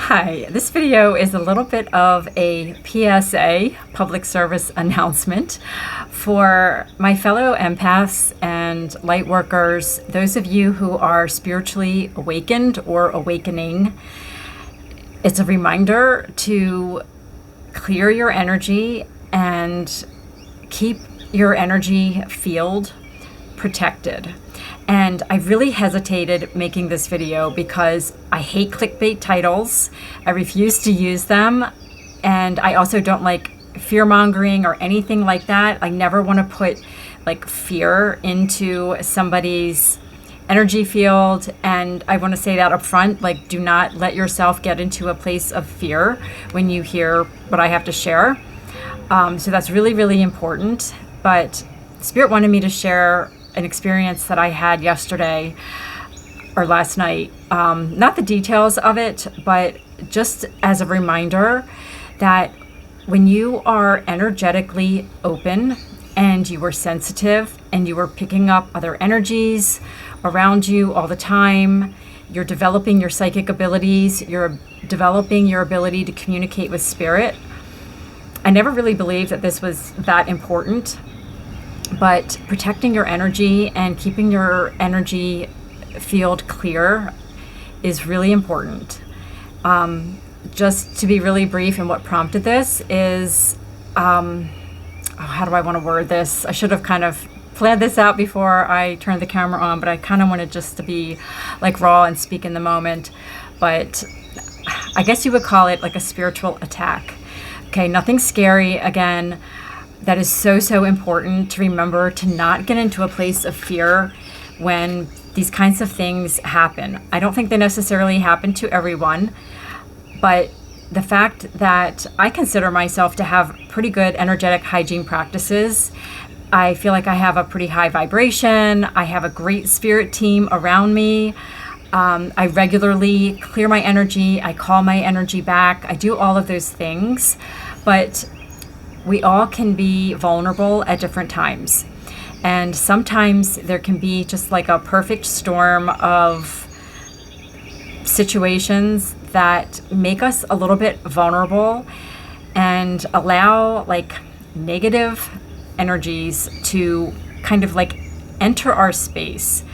Hi, this video is a little bit of a PSA, public service announcement, for my fellow empaths and light workers, those of you who are spiritually awakened or awakening. It's a reminder to clear your energy and keep your energy field protected. And I really hesitated making this video because I hate clickbait titles. I refuse to use them. And I also don't like fear mongering or anything like that. I never want to put like fear into somebody's energy field. And I want to say that up front, like, do not let yourself get into a place of fear when you hear what I have to share. So that's really, really important. But Spirit wanted me to share an experience that I had yesterday or last night. Not the details of it, but just as a reminder that when you are energetically open and you are sensitive and you are picking up other energies around you all the time, you're developing your psychic abilities, you're developing your ability to communicate with spirit. I never really believed that this was that important. But protecting your energy and keeping your energy field clear is really important. Just to be really brief, and what prompted this is, how do I want to word this? I should have kind of planned this out before I turned the camera on, but I kind of wanted just to be like raw and speak in the moment. But I guess you would call it like a spiritual attack. Okay, nothing scary. Again, that is so, so important to remember, to not get into a place of fear when these kinds of things happen. I don't think they necessarily happen to everyone, but the fact that I consider myself to have pretty good energetic hygiene practices, I feel like I have a pretty high vibration. I have a great spirit team around me. I regularly clear my energy. I call my energy back. I do all of those things, but we all can be vulnerable at different times. And sometimes there can be just like a perfect storm of situations that make us a little bit vulnerable and allow like negative energies to kind of like enter our space.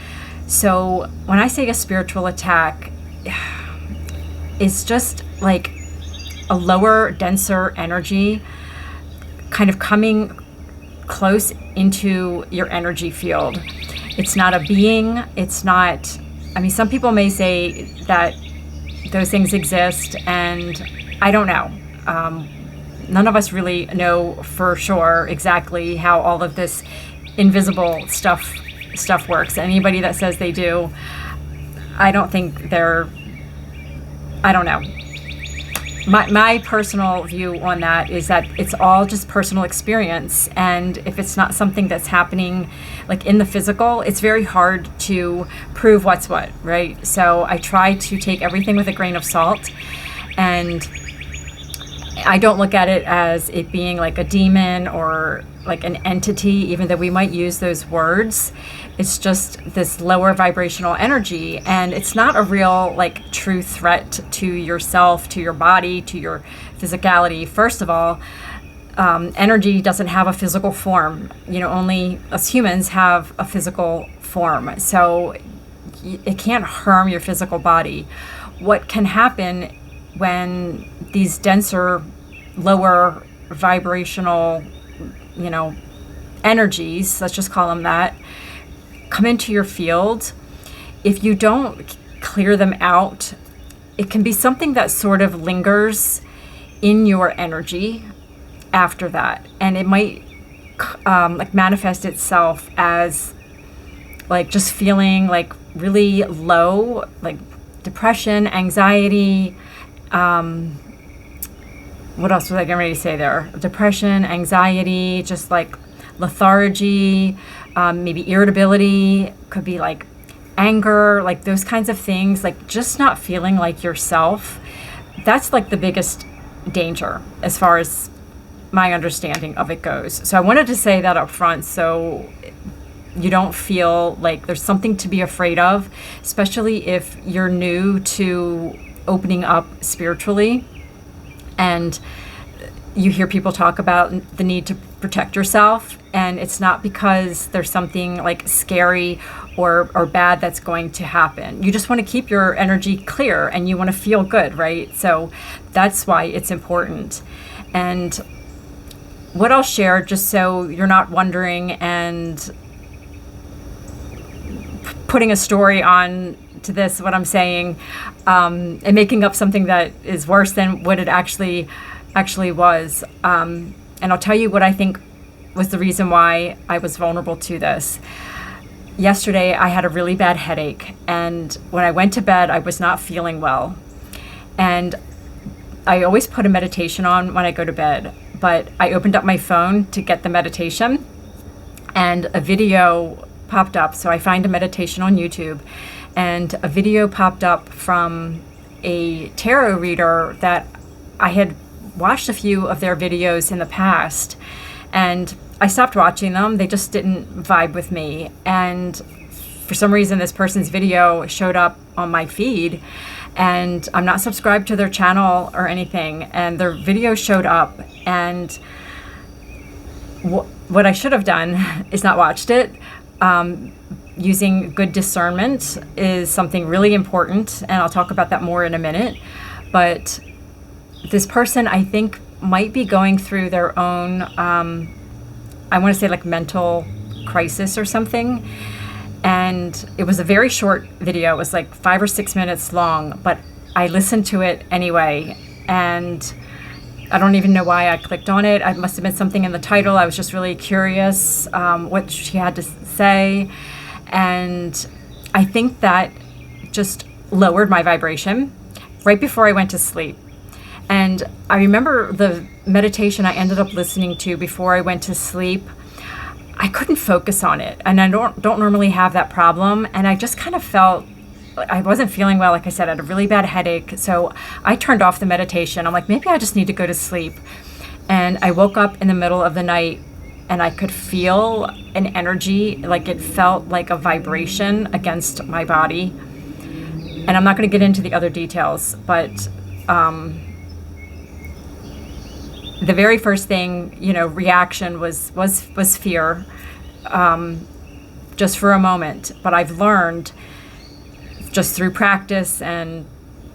So when I say a spiritual attack, it's just like a lower, denser energy kind of coming close into your energy field. It's not a being. It's not, I mean, some people may say that those things exist, and I don't know. None of us really know for sure exactly how all of this invisible stuff works. Anybody that says they do, I don't think I don't know. My personal view on that is that it's all just personal experience. And if it's not something that's happening like in the physical, it's very hard to prove what's what, right? So I try to take everything with a grain of salt, and I don't look at it as it being like a demon or like an entity, even though we might use those words. It's just this lower vibrational energy, and it's not a real like true threat to yourself, to your body, to your physicality. First of all, energy doesn't have a physical form. You know, only us humans have a physical form. So it can't harm your physical body. What can happen when these denser, lower vibrational, energies, let's just call them that, come into your field, if you don't clear them out, it can be something that sort of lingers in your energy after that. And it might like manifest itself as like just feeling like really low, like depression, anxiety. What else was I getting ready to say there? Depression, anxiety, just like lethargy, maybe irritability, could be like anger, like those kinds of things, like just not feeling like yourself. That's like the biggest danger as far as my understanding of it goes. So I wanted to say that up front so you don't feel like there's something to be afraid of, especially if you're new to opening up spiritually, and you hear people talk about the need to protect yourself, and it's not because there's something like scary or bad that's going to happen. You just want to keep your energy clear and you want to feel good, right? So that's why it's important. And what I'll share, just so you're not wondering and putting a story on to this, what I'm saying, and making up something that is worse than what it actually was. And I'll tell you what I think was the reason why I was vulnerable to this. Yesterday, I had a really bad headache, and when I went to bed, I was not feeling well. And I always put a meditation on when I go to bed, but I opened up my phone to get the meditation, and a video popped up. So I find a meditation on YouTube, and a video popped up from a tarot reader that I had watched a few of their videos in the past, and I stopped watching them. They just didn't vibe with me. And for some reason, this person's video showed up on my feed, and I'm not subscribed to their channel or anything, and their video showed up, and what I should have done is not watched it. Using good discernment is something really important, and I'll talk about that more in a minute. But this person, I think, might be going through their own, I want to say like mental crisis or something. And it was a very short video. It was like 5 or 6 minutes long, but I listened to it anyway. And I don't even know why I clicked on it. It must have been something in the title. I was just really curious what she had to say. And I think that just lowered my vibration right before I went to sleep. And I remember the meditation I ended up listening to before I went to sleep. I couldn't focus on it, and I don't normally have that problem. And I just kind of felt I wasn't feeling well. Like I said, I had a really bad headache, so I turned off the meditation. I'm like, maybe I just need to go to sleep. And I woke up in the middle of the night, and I could feel an energy, like it felt like a vibration against my body. And I'm not going to get into the other details, but the very first thing, reaction was fear, just for a moment. But I've learned, just through practice and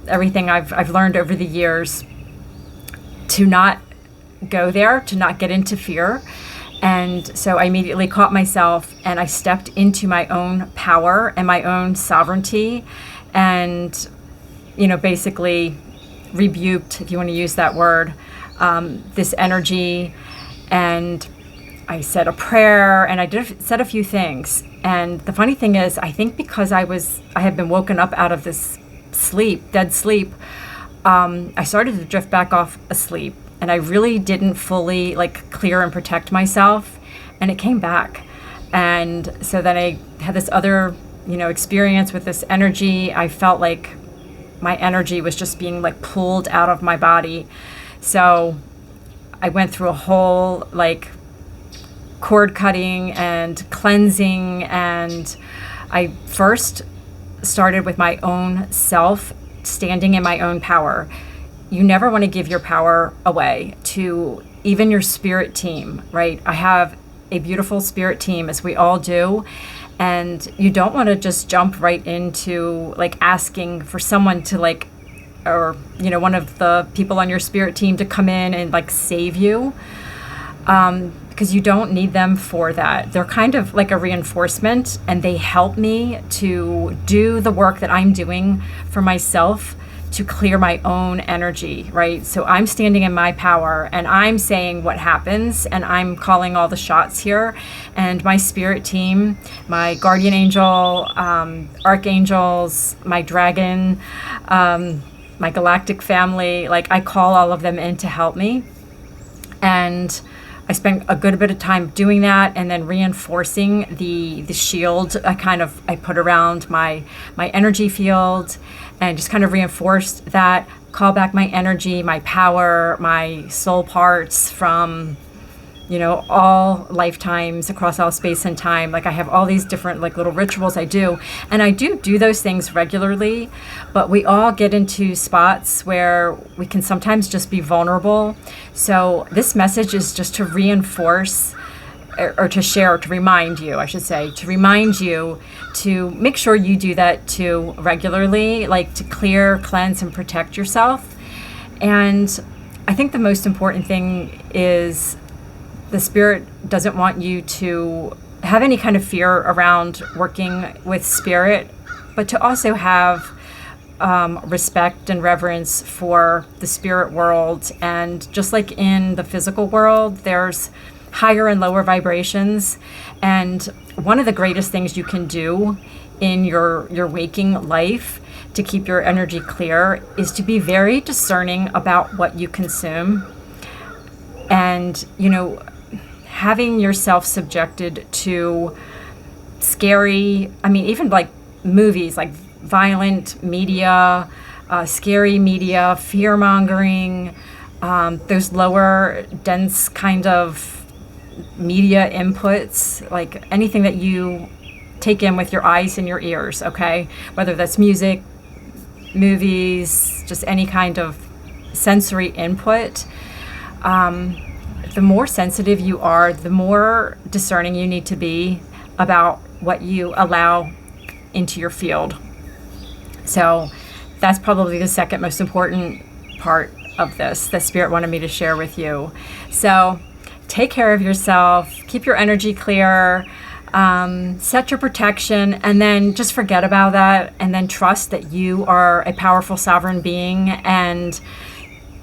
everything I've learned over the years, to not go there, to not get into fear. And so I immediately caught myself, and I stepped into my own power and my own sovereignty, and basically rebuked, if you want to use that word, this energy. And I said a prayer, and I said a few things. And the funny thing is, I think because I had been woken up out of this dead sleep, I started to drift back off asleep, and I really didn't fully clear and protect myself, and it came back. And so then I had this other experience with this energy. I felt like my energy was just being pulled out of my body. So I went through a whole cord cutting and cleansing, and I first started with my own self, standing in my own power. You never want to give your power away to even your spirit team, right? I have a beautiful spirit team, as we all do, and you don't want to just jump right into asking for someone to or one of the people on your spirit team to come in and save you, because you don't need them for that. They're kind of like a reinforcement, and they help me to do the work that I'm doing for myself, to clear my own energy, right? So I'm standing in my power, and I'm saying what happens, and I'm calling all the shots here. And my spirit team, my guardian angel, archangels, my dragon, my galactic family, I call all of them in to help me. And I spent a good bit of time doing that, and then reinforcing the shield I put around my energy field, and just kind of reinforced that, call back my energy, my power, my soul parts from all lifetimes across all space and time. Like I have all these different like little rituals I do, and I do those things regularly, but we all get into spots where we can sometimes just be vulnerable. So this message is just to reinforce or to share, to remind you, I should say, to remind you to make sure you do that too regularly, like to clear, cleanse, and protect yourself. And I think the most important thing is the Spirit doesn't want you to have any kind of fear around working with Spirit, but to also have respect and reverence for the spirit world. And just like in the physical world, there's higher and lower vibrations. And one of the greatest things you can do in your waking life to keep your energy clear is to be very discerning about what you consume. And, having yourself subjected to scary, even like movies, like violent media, scary media, fear-mongering, those lower dense kind of media inputs, like anything that you take in with your eyes and your ears, okay? Whether that's music, movies, just any kind of sensory input. The more sensitive you are, the more discerning you need to be about what you allow into your field. So that's probably the second most important part of this that Spirit wanted me to share with you. So take care of yourself, keep your energy clear, set your protection, and then just forget about that, and then trust that you are a powerful sovereign being and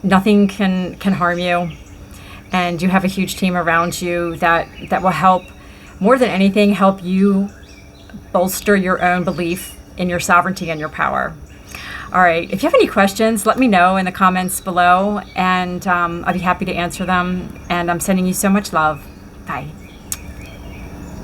nothing can harm you. And you have a huge team around you that will help, more than anything, help you bolster your own belief in your sovereignty and your power. All right, if you have any questions, let me know in the comments below, and I'll be happy to answer them. And I'm sending you so much love. Bye.